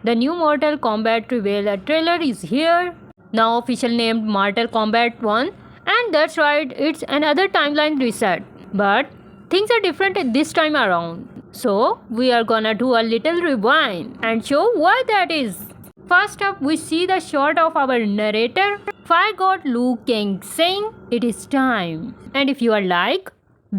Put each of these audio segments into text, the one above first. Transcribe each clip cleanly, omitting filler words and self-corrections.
The new Mortal Kombat trailer is here. Now officially named Mortal Kombat 1. And that's right, it's another timeline reset. But things are different this time around. So we are gonna do a little rewind and show why that is. First up, we see the shot of our narrator, Fire God Kang saying, "It is time." And if you are like,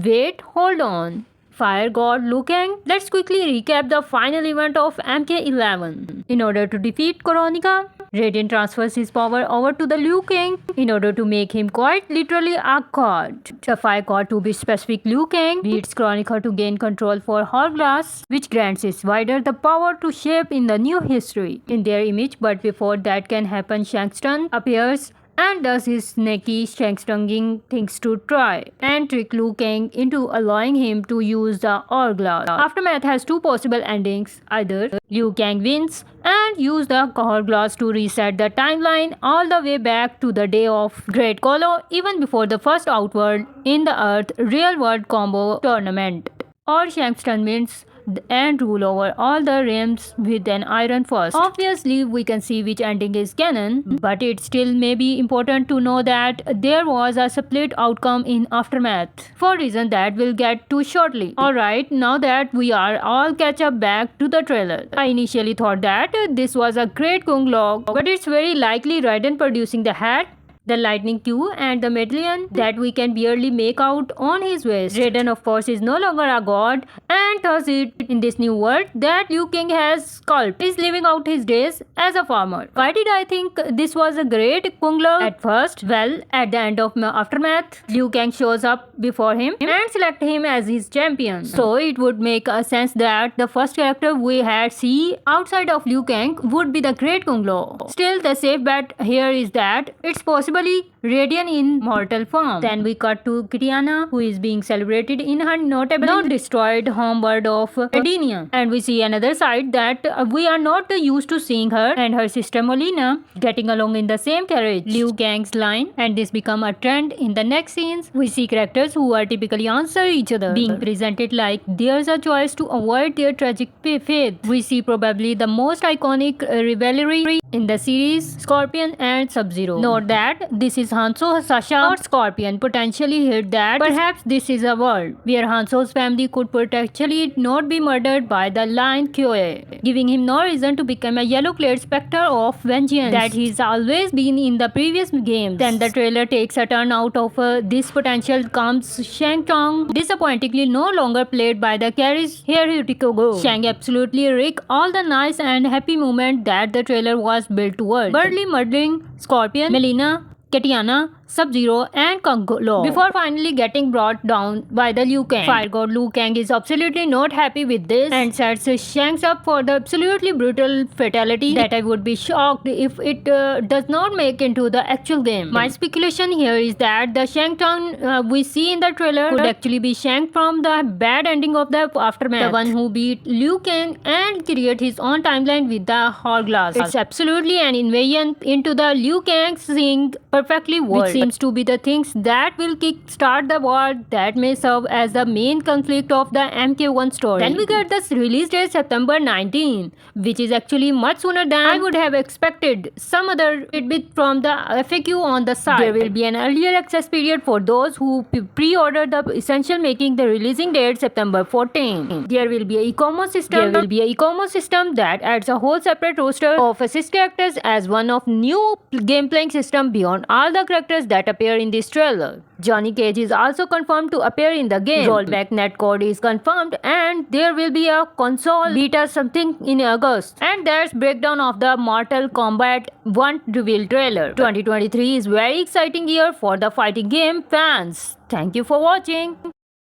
wait, hold on, Fire God Kang, let's quickly recap the final event of MK11. In order to defeat Kronika, Raiden transfers his power over to the Liu Kang in order to make him quite literally a god. The Fire God, to be specific, Liu Kang beats Kronika to gain control for Hourglass, which grants his rider the power to shape in the new history in their image. But before that can happen, Shang Tsung appears and does his snaky Shang-Tsunging things to try and trick Liu Kang into allowing him to use the Hourglass. Aftermath has two possible endings. Either Liu Kang wins and use the Hourglass to reset the timeline all the way back to the day of Great Kung Lao, even before the first Outworld in the Earth Real World Combo Tournament. Or Shang Tsung wins and rule over all the realms with an iron fist. Obviously, we can see which ending is canon, but it still may be important to know that there was a split outcome in Aftermath, for reason that we'll get to shortly. Alright, now that we are all catch up back to the trailer. I initially thought that this was a Great Kung Lao, but it's very likely Raiden producing the hat, the lightning Q and the medallion that we can barely make out on his waist. Raiden, of course, is no longer a god, and thus it in this new world that Liu Kang has sculpted is living out his days as a farmer. Why did I think this was a Great Kung Lao at first? Well, at the end of Aftermath, Liu Kang shows up before him and select him as his champion. So it would make a sense that the first character we had see outside of Liu Kang would be the Great Kung Lao. Still, the safe bet here is that it's possibly Raiden in mortal form. Then we cut to Kitana, who is being celebrated in her notably not destroyed homeworld of Edenia. And we see another side that we are not used to seeing her and her sister Molina getting along in the same carriage. Liu Kang's line, and this become a trend in the next scenes. We see characters who are typically answer each other being presented like there's a choice to avoid their tragic fate. We see probably the most iconic rivalry in the series, Scorpion and Sub-Zero. Note that this is Hanzo, Sasha or Scorpion potentially hint that perhaps this is a world where Hanzo's family could potentially not be murdered by the Lion Kyoe, giving him no reason to become a yellow-clad specter of vengeance that he's always been in the previous games. Then the trailer takes a turn out of this potential comes Shang Tsung, disappointingly no longer played by the charismatic Shang absolutely wreck all the nice and happy moment that the trailer was built towards. Burly murdering Scorpion, Melina, Kitana, Sub-Zero and Kung Lao before finally getting brought down by the Liu Kang. Fire God Kang is absolutely not happy with this and sets Shanks up for the absolutely brutal fatality that I would be shocked if it does not make into the actual game. My speculation here is that the Shang Tsung we see in the trailer could actually be Shang from the bad ending of the Aftermath, the one who beat Liu Kang and create his own timeline with the Hourglass. It's absolutely an invasion into the Liu Kang seeing perfectly world, seems to be the things that will kick-start the war that may serve as the main conflict of the MK1 story. Then we get this release date September 19, which is actually much sooner than I would have expected. Some other tidbit from the FAQ on the side. There will be an earlier access period for those who pre-ordered the Essential, making the releasing date September 14. There will be an e-commerce system. That adds a whole separate roster of assist characters as one of new game playing system beyond all the characters that appear in this trailer. Johnny Cage is also confirmed to appear in the game. Rollback netcode is confirmed and there will be a console beta something in August. And that's breakdown of the Mortal Kombat 1 reveal trailer. 2023 is very exciting year for the fighting game fans. Thank you for watching.